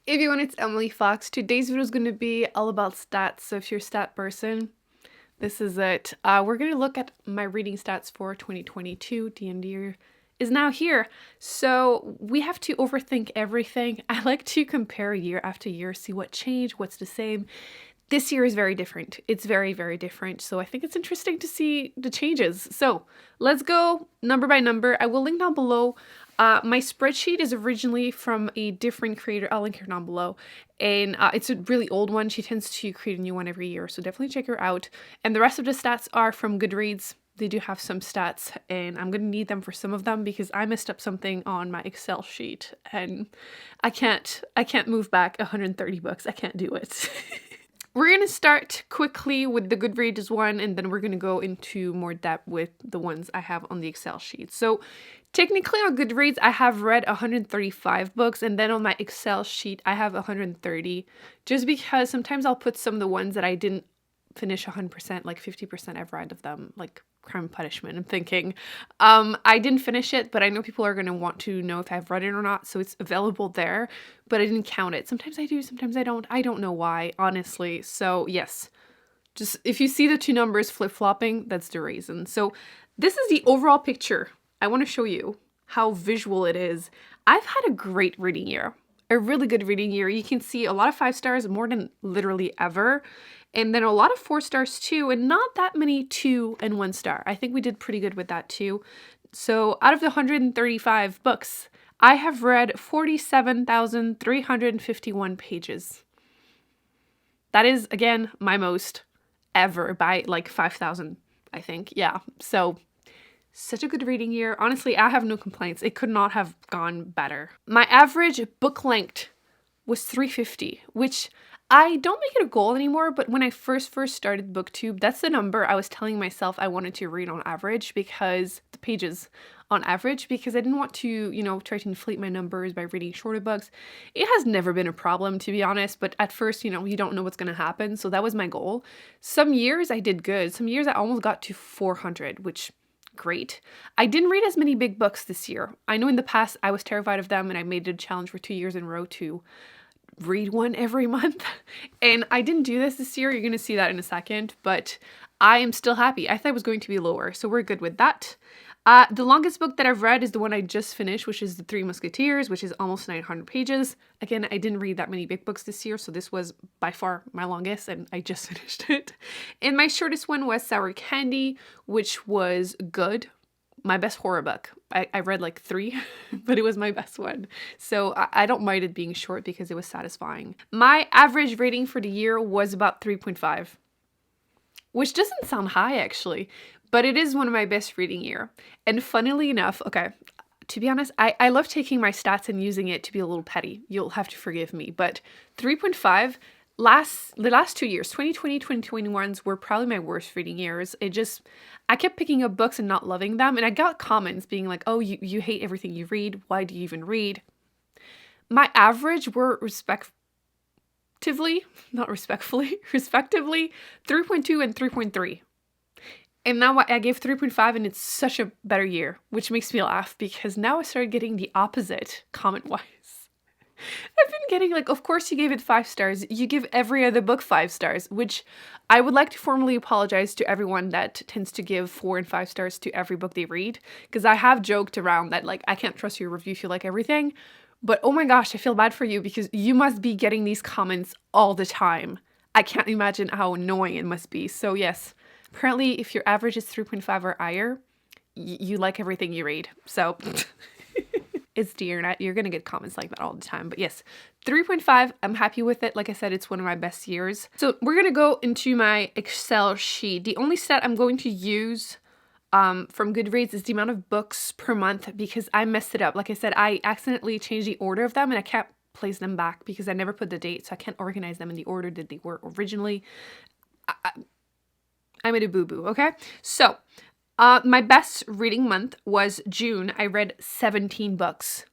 Everyone, it's Emily Fox. Today's video is going to be all about stats, so if you're a stat person, this is it. We're going to look at my reading stats for 2022. The end year is now here, so we have to overthink everything. I like to compare year after year, see what changed, what's the same. This year is very different. It's very, very different, so I think it's interesting to see the changes. So let's go number by number. I will link down below. My spreadsheet is originally from a different creator. I'll link her down below. And it's a really old one. She tends to create a new one every year, so definitely check her out. And the rest of the stats are from Goodreads. They do have some stats, and I'm going to need them for some of them because I messed up something on my Excel sheet, and I can't move back 130 books. I can't do it. We're going to start quickly with the Goodreads one, and then we're going to go into more depth with the ones I have on the Excel sheet. So technically on Goodreads, I have read 135 books, and then on my Excel sheet, I have 130, just because sometimes I'll put some of the ones that I didn't finish 100%, like 50% I've read of them, like Crime and Punishment. I'm thinking, I didn't finish it, but I know people are going to want to know if I've read it or not, so it's available there, but I didn't count it. Sometimes I do, sometimes I don't. I don't know why, honestly. So yes, just if you see the two numbers flip-flopping, that's the reason. So this is the overall picture. I want to show you how visual it is. I've had a great reading year. A really good reading year. You can see a lot of 5 stars, more than literally ever. And then a lot of 4 stars too, and not that many 2 and 1 star. I think we did pretty good with that too. So out of the 135 books, I have read 47,351 pages. That is, again, my most ever by like 5,000, I think. Yeah, so such a good reading year. Honestly, I have no complaints. It could not have gone better. My average book length was 350, which I don't make it a goal anymore, but when I first started Booktube, that's the number I was telling myself I wanted to read on average, because the pages on average, because I didn't want to, you know, try to inflate my numbers by reading shorter books. It has never been a problem, to be honest, but at first, you know, you don't know what's going to happen, so that was my goal. Some years I did good. Some years I almost got to 400, which great. I didn't read as many big books this year. I know in the past I was terrified of them, and I made it a challenge for 2 years in a row to read one every month, and I didn't do this year. You're going to see that in a second, but I am still happy. I thought it was going to be lower, so we're good with that. The longest book that I've read is the one I just finished, which is The Three Musketeers, which is almost 900 pages. Again, I didn't read that many big books this year, so this was by far my longest, and I just finished it. And my shortest one was Sour Candy, which was good. My best horror book. I read like 3, but it was my best one. So I don't mind it being short because it was satisfying. My average rating for the year was about 3.5, which doesn't sound high actually, but it is one of my best reading year. And funnily enough, okay, to be honest, I love taking my stats and using it to be a little petty. You'll have to forgive me, but 3.5, the last 2 years, 2020, 2021s were probably my worst reading years. I kept picking up books and not loving them, and I got comments being like, oh, you hate everything you read. Why do you even read? My average were respectively 3.2 and 3.3. And now I gave 3.5, and it's such a better year, which makes me laugh because now I started getting the opposite comment-wise. I've been getting like, of course you gave it 5 stars. You give every other book 5 stars, which I would like to formally apologize to everyone that tends to give 4 and 5 stars to every book they read, because I have joked around that like, I can't trust your review if you like everything, but oh my gosh, I feel bad for you because you must be getting these comments all the time. I can't imagine how annoying it must be. So yes, apparently if your average is 3.5 or higher, you like everything you read. So it's dear, you're gonna get comments like that all the time. But yes, 3.5, I'm happy with it. Like I said, it's one of my best years. So we're gonna go into my Excel sheet. The only stat I'm going to use from Goodreads is the amount of books per month, because I messed it up. Like I said, I accidentally changed the order of them, and I can't place them back because I never put the date, so I can't organize them in the order that they were originally. I made a boo-boo, okay? So my best reading month was June. I read 17 books,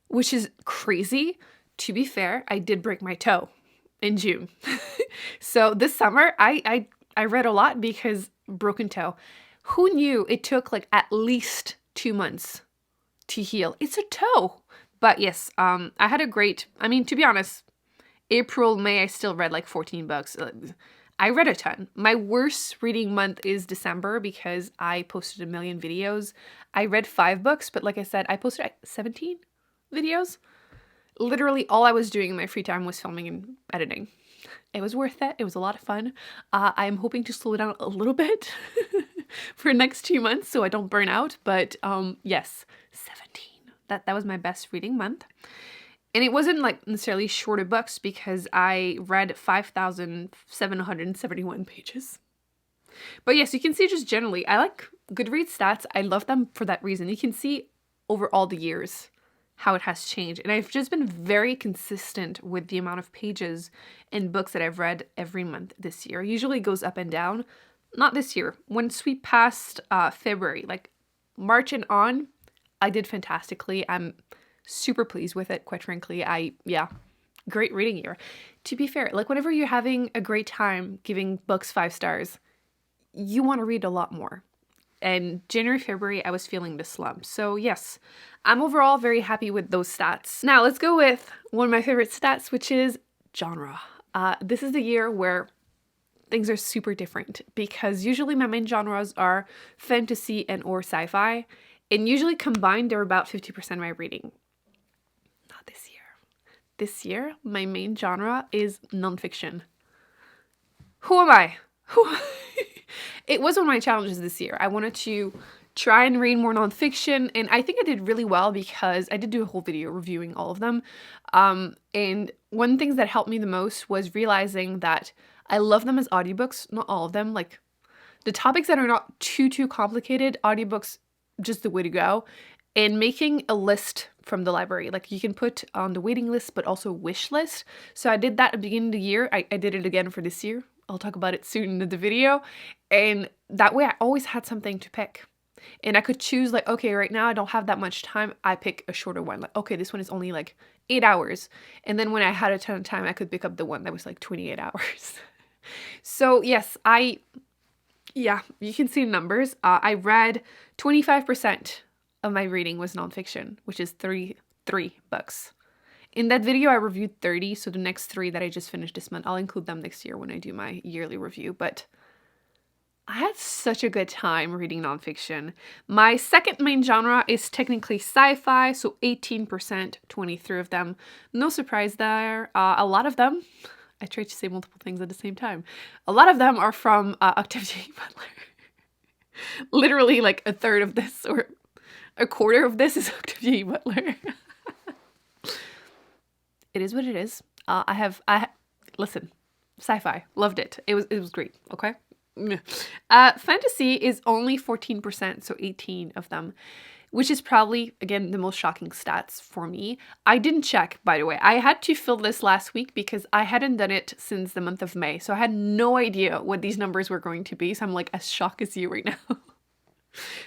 which is crazy. To be fair, I did break my toe in June. So this summer, I read a lot because broken toe. Who knew it took like at least 2 months to heal? It's a toe. But yes, I had a great, I mean, to be honest, April, May, I still read like 14 books. I read a ton. My worst reading month is December because I posted a million videos. I read 5 books, but like I said, I posted 17 videos. Literally all I was doing in my free time was filming and editing. It was worth it. It was a lot of fun. I'm hoping to slow down a little bit for the next 2 months so I don't burn out. But yes, 17. That was my best reading month. And it wasn't like necessarily shorter books because I read 5,771 pages. But yes, you can see just generally, I like Goodreads stats. I love them for that reason. You can see over all the years how it has changed. And I've just been very consistent with the amount of pages in books that I've read every month this year. It usually goes up and down. Not this year. Once we passed February, like March and on, I did fantastically. I'm super pleased with it, quite frankly. Great reading year. To be fair, like whenever you're having a great time giving books 5 stars, you want to read a lot more. And January, February, I was feeling the slump. So yes, I'm overall very happy with those stats. Now let's go with one of my favorite stats, which is genre. This is the year where things are super different because usually my main genres are fantasy and or sci-fi. And usually combined, they're about 50% of my reading. Not this year. This year, my main genre is nonfiction. Who am I? It was one of my challenges this year. I wanted to try and read more nonfiction, and I think I did really well because I did do a whole video reviewing all of them. And one of the things that helped me the most was realizing that I love them as audiobooks, not all of them. Like the topics that are not too complicated, audiobooks, just the way to go. And making a list from the library, like you can put on the waiting list, but also wish list. So I did that at the beginning of the year. I did it again for this year. I'll talk about it soon in the video. And that way I always had something to pick. And I could choose like, okay, right now I don't have that much time. I pick a shorter one. Like, okay, this one is only like 8 hours. And then when I had a ton of time, I could pick up the one that was like 28 hours. So yes, you can see numbers. I read 25% of my reading was nonfiction, which is three books. In that video, I reviewed 30, so the next 3 that I just finished this month, I'll include them next year when I do my yearly review, but I had such a good time reading nonfiction. My second main genre is technically sci-fi, so 18%, 23 of them. No surprise there. A lot of them, I tried to say multiple things at the same time. A lot of them are from Octavia Butler. Literally like a third of this or a quarter of this is Octavia Butler. It is what it is. Listen, sci-fi, loved it. It was great, okay? Fantasy is only 14%, so 18 of them, which is probably, again, the most shocking stats for me. I didn't check, by the way. I had to fill this last week because I hadn't done it since the month of May, so I had no idea what these numbers were going to be, so I'm like as shocked as you right now.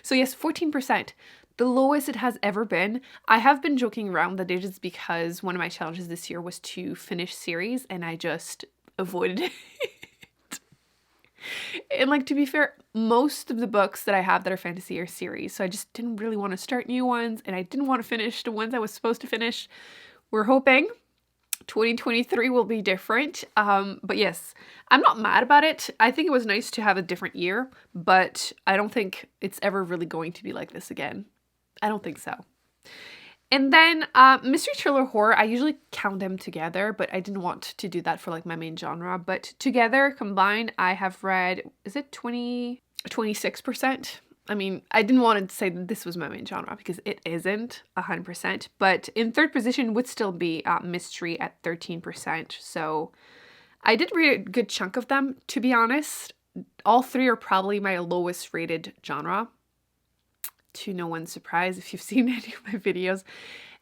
So yes, 14%. The lowest it has ever been. I have been joking around that it is because one of my challenges this year was to finish series and I just avoided it. And like, to be fair, most of the books that I have that are fantasy are series. So I just didn't really want to start new ones and I didn't want to finish the ones I was supposed to finish. We're hoping 2023 will be different. But yes, I'm not mad about it. I think it was nice to have a different year, but I don't think it's ever really going to be like this again. I don't think so. And then mystery, thriller, horror, I usually count them together, but I didn't want to do that for like my main genre. But together, combined, I have read, is it 26%? I mean, I didn't want to say that this was my main genre because it isn't 100%. But in third position would still be mystery at 13%. So I did read a good chunk of them, to be honest. All 3 are probably my lowest rated genre. To no one's surprise if you've seen any of my videos.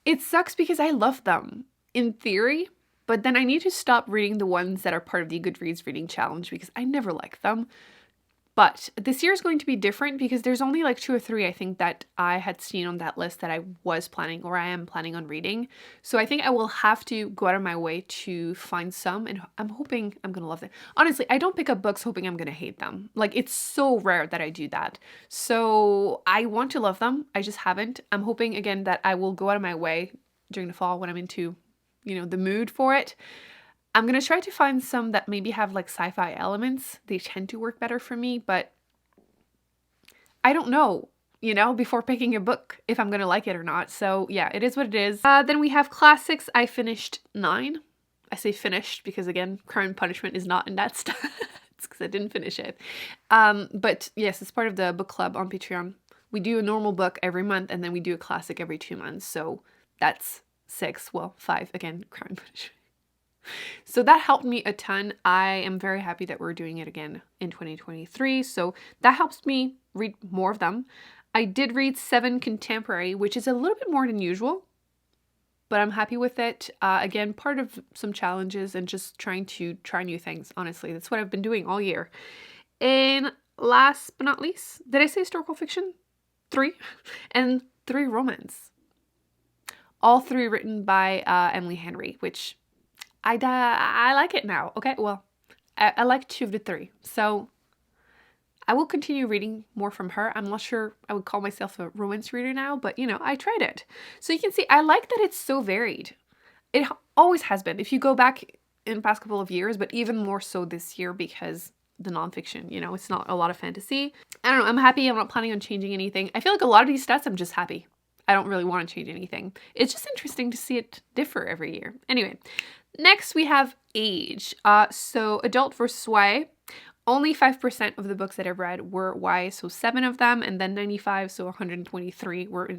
It sucks because I love them in theory, but then I need to stop reading the ones that are part of the Goodreads reading challenge because I never like them. But this year is going to be different because there's only like 2 or 3 I think that I had seen on that list that I was planning or I am planning on reading. So I think I will have to go out of my way to find some, and I'm hoping I'm going to love them. Honestly, I don't pick up books hoping I'm going to hate them. Like, it's so rare that I do that. So I want to love them. I just haven't. I'm hoping again that I will go out of my way during the fall when I'm into, you know, the mood for it. I'm going to try to find some that maybe have like sci-fi elements. They tend to work better for me, but I don't know, you know, before picking a book if I'm going to like it or not. So yeah, it is what it is. Then we have classics. I finished 9. I say finished because again, Crime and Punishment is not in that stats because I didn't finish it. But yes, it's part of the book club on Patreon. We do a normal book every month and then we do a classic every 2 months. So that's 6, well, 5 again, Crime and Punishment. So that helped me a ton. I am very happy that we're doing it again in 2023. So that helps me read more of them. I did read 7 contemporary, which is a little bit more than usual, but I'm happy with it. Again, part of some challenges and just trying to try new things. Honestly, that's what I've been doing all year. And last but not least, did I say historical fiction? 3 and 3 romance. All 3 written by Emily Henry, which I like it now. Okay, well, I like 2 of the 3. So I will continue reading more from her. I'm not sure I would call myself a romance reader now, but you know, I tried it. So you can see, I like that it's so varied. It always has been. If you go back in the past couple of years, but even more so this year because the nonfiction, you know, it's not a lot of fantasy. I don't know, I'm happy. I'm not planning on changing anything. I feel like a lot of these stats, I'm just happy. I don't really want to change anything. It's just interesting to see it differ every year. Anyway, next we have age. So adult versus YA. Only 5% of the books that I've read were YA, so 7 of them, and then 95, so 123 were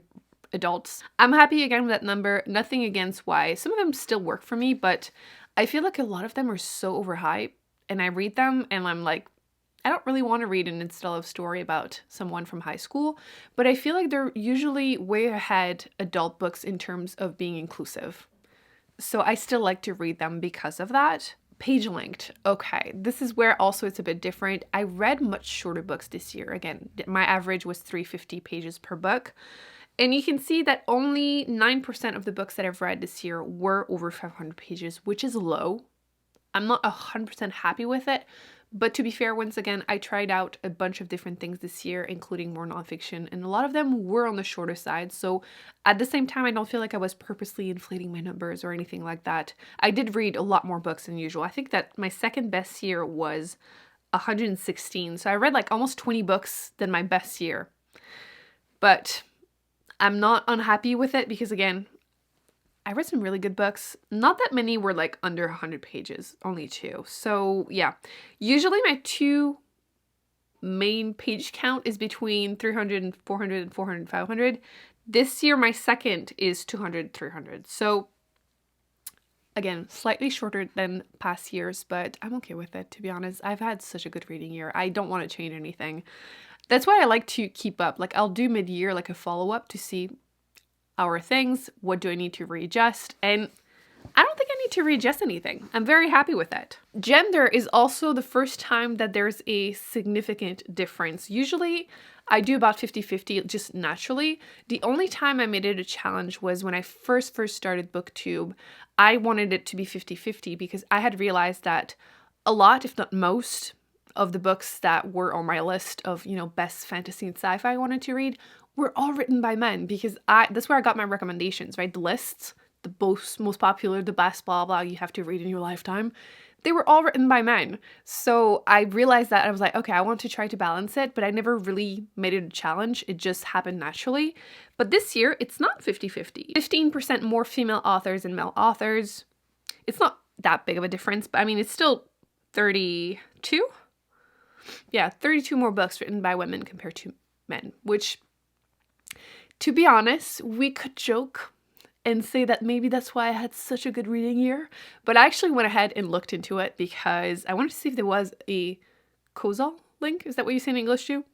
adults. I'm happy again with that number. Nothing against YA. Some of them still work for me, but I feel like a lot of them are so overhyped, and I read them and I'm like, I don't really want to read an insta-love story about someone from high school, but I feel like they're usually way ahead adult books in terms of being inclusive. So I still like to read them because of that. Page length. Okay, this is where also it's a bit different. I read much shorter books this year. Again, my average was 350 pages per book. And you can see that only 9% of the books that I've read this year were over 500 pages, which is low. I'm not 100% happy with it. But to be fair, once again, I tried out a bunch of different things this year, including more nonfiction, and a lot of them were on the shorter side. So at the same time, I don't feel like I was purposely inflating my numbers or anything like that. I did read a lot more books than usual. I think that my second best year was 116. So I read like almost 20 books than my best year. But I'm not unhappy with it because again, I read some really good books. Not that many were like under 100 pages, only 2. So yeah, usually my 2 main page count is between 300 and 400 and 400 and 500. This year, my second is 200, 300. So again, slightly shorter than past years, but I'm okay with it, to be honest. I've had such a good reading year. I don't want to change anything. That's why I like to keep up. Like I'll do mid-year like a follow-up to see our things, what do I need to readjust, and I don't think I need to readjust anything. I'm very happy with it. Gender is also the first time that there's a significant difference. Usually I do about 50-50 just naturally. The only time I made it a challenge was when I first started Booktube. I wanted it to be 50-50 because I had realized that a lot, if not most, of the books that were on my list of, you know, best fantasy and sci-fi I wanted to read were all written by men because that's where I got my recommendations, right? The lists, the most popular, the best blah blah you have to read in your lifetime, they were all written by men. So I realized that I was like, okay, I want to try to balance it, but I never really made it a challenge. It just happened naturally. But this year, it's not 50-50. 15% more female authors and male authors. It's not that big of a difference, but I mean, it's still 32? Yeah, 32 more books written by women compared to men, which, to be honest, we could joke and say that maybe that's why I had such a good reading year. But I actually went ahead and looked into it because I wanted to see if there was a causal link. Is that what you say in English too?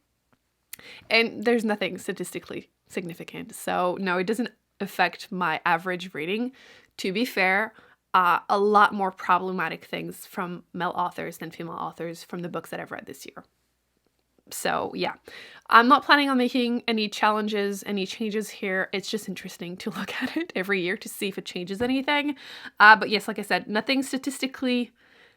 And there's nothing statistically significant. So no, it doesn't affect my average reading. To be fair, a lot more problematic things from male authors than female authors from the books that I've read this year. So yeah, I'm not planning on making any challenges, any changes here. It's just interesting to look at it every year to see if it changes anything. But yes, like I said, nothing statistically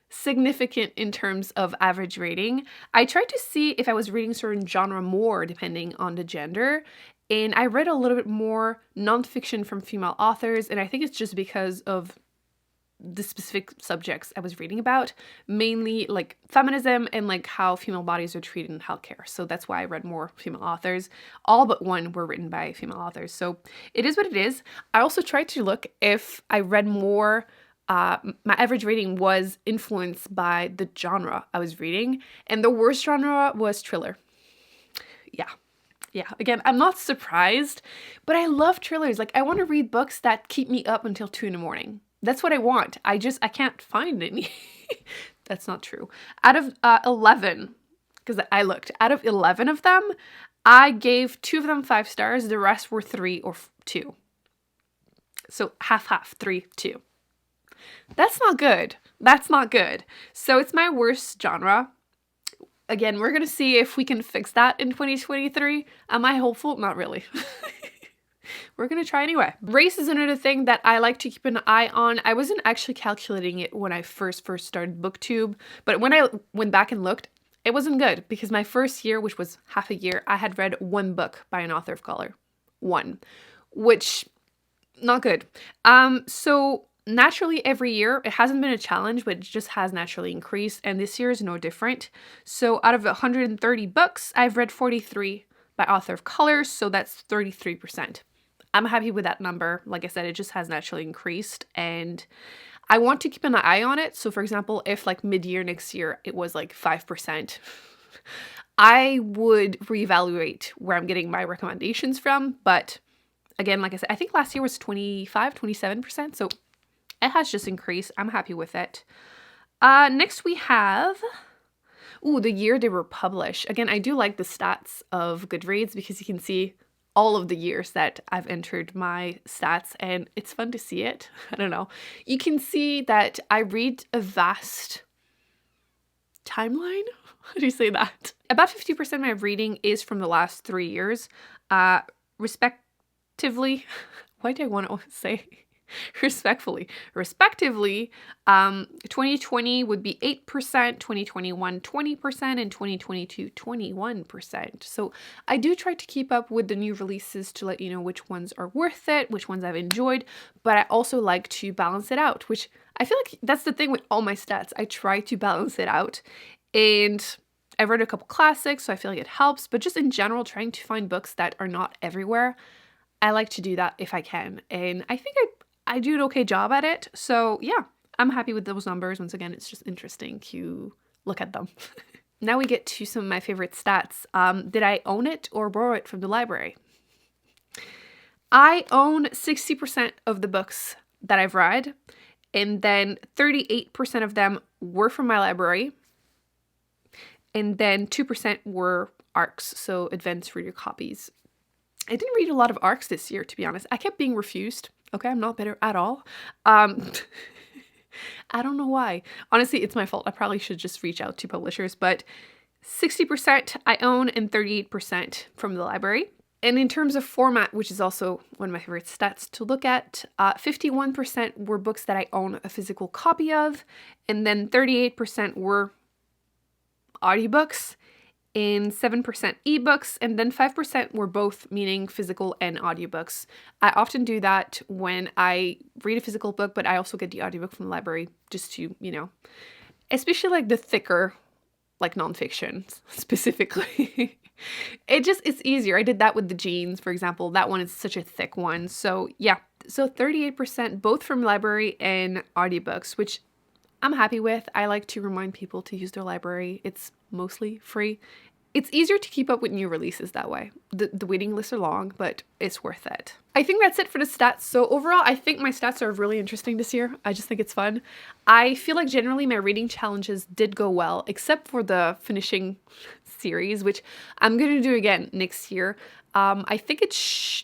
significant in terms of average rating. I tried to see if I was reading certain genre more depending on the gender. And I read a little bit more nonfiction from female authors, and I think it's just because of the specific subjects I was reading about, mainly like feminism and like how female bodies are treated in healthcare. So that's why I read more female authors. All but one were written by female authors. So it is what it is. I also tried to look if I read more, my average rating was influenced by the genre I was reading, and the worst genre was thriller. Yeah, again, I'm not surprised, but I love thrillers. Like, I want to read books that keep me up until 2 in the morning. That's what I want. I can't find any. That's not true. Out of 11, because I looked, out of 11 of them, I gave 2 of them 5 stars. The rest were 3 or 2. So half, 3, 2. That's not good. That's not good. So it's my worst genre. Again, we're going to see if we can fix that in 2023. Am I hopeful? Not really. We're going to try anyway. Race is another thing that I like to keep an eye on. I wasn't actually calculating it when I first started Booktube, but when I went back and looked, it wasn't good because my first year, which was half a year, I had read 1 book by an author of color. 1, which not good. So naturally every year, it hasn't been a challenge, but it just has naturally increased, and this year is no different. So out of 130 books, I've read 43 by author of color, so that's 33%. I'm happy with that number. Like I said, it just has naturally increased, and I want to keep an eye on it. So for example, if like mid-year next year, it was like 5%, I would reevaluate where I'm getting my recommendations from. But again, like I said, I think last year was 27%. So it has just increased. I'm happy with it. Next we have, the year they were published. Again, I do like the stats of Goodreads because you can see all of the years that I've entered my stats, and it's fun to see it. I don't know. You can see that I read a vast timeline. How do you say that? About 50% of my reading is from the last 3 years, respectively. Why do I want to say respectively? 2020 would be 8%, 2021 20%, and 2022 21%. So I do try to keep up with the new releases to let you know which ones are worth it, which ones I've enjoyed, but I also like to balance it out, which I feel like that's the thing with all my stats. I try to balance it out, and I've read a couple classics, so I feel like it helps, but just in general, trying to find books that are not everywhere, I like to do that if I can, and I think I do an okay job at it. So yeah, I'm happy with those numbers. Once again, it's just interesting to look at them. Now we get to some of my favorite stats. Did I own it or borrow it from the library? I own 60% of the books that I've read, and then 38% of them were from my library, and then 2% were ARCs, so advanced reader copies. I didn't read a lot of ARCs this year, to be honest. I kept being refused. Okay, I'm not bitter at all. I don't know why. Honestly, it's my fault. I probably should just reach out to publishers, but 60% I own and 38% from the library. And in terms of format, which is also one of my favorite stats to look at, 51% were books that I own a physical copy of, and then 38% were audiobooks, and 7% ebooks, and then 5% were both, meaning physical and audiobooks. I often do that when I read a physical book, but I also get the audiobook from the library just to, especially like the thicker, like nonfiction specifically. It's easier. I did that with the Jeans, for example. That one is such a thick one. So yeah, so 38% both from library and audiobooks, which I'm happy with. I like to remind people to use their library. It's mostly free. It's easier to keep up with new releases that way. The waiting lists are long, but it's worth it. I think that's it for the stats. So overall, I think my stats are really interesting this year. I just think it's fun. I feel like generally my reading challenges did go well, except for the finishing series, which I'm going to do again next year. I think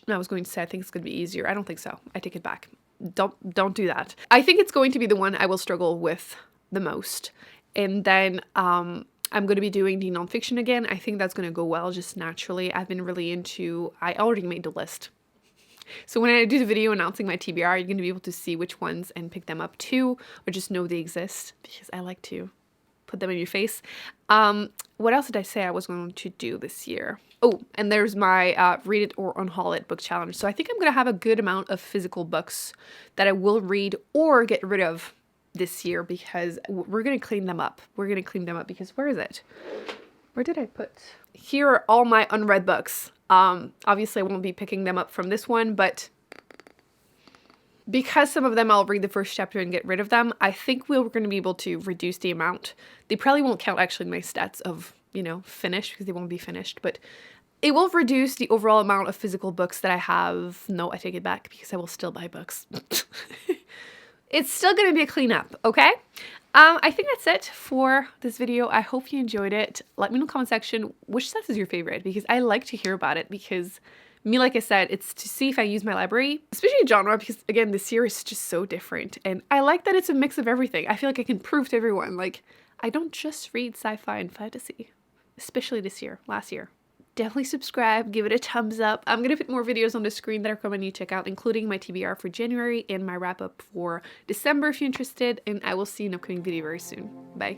I was going to say I think it's going to be easier. I don't think so. I take it back. Don't do that. I think it's going to be the one I will struggle with the most. And then I'm going to be doing the nonfiction again. I think that's going to go well just naturally. I've been really I already made the list. So when I do the video announcing my TBR, you're going to be able to see which ones and pick them up too, or just know they exist because I like to put them in your face. What else did I say I was going to do this year? Oh, and there's my read it or unhaul it book challenge. So I think I'm going to have a good amount of physical books that I will read or get rid of this year, because we're going to clean them up. We're going to clean them up because where is it? Where did I put? Here are all my unread books. Obviously I won't be picking them up from this one, but because some of them I'll read the first chapter and get rid of them, I think we're going to be able to reduce the amount. They probably won't count actually in my stats of, you know, finished, because they won't be finished, but it will reduce the overall amount of physical books that I have. No, I take it back, because I will still buy books. It's still going to be a cleanup, okay? I think that's it for this video. I hope you enjoyed it. Let me know in the comment section which set is your favorite, because I like to hear about it, because me, like I said, it's to see if I use my library, especially genre, because again, this year is just so different. And I like that it's a mix of everything. I feel like I can prove to everyone, like, I don't just read sci-fi and fantasy, especially this year, last year. Definitely subscribe, give it a thumbs up. I'm going to put more videos on the screen that are coming you check out, including my TBR for January and my wrap up for December if you're interested. And I will see you in an upcoming video very soon. Bye.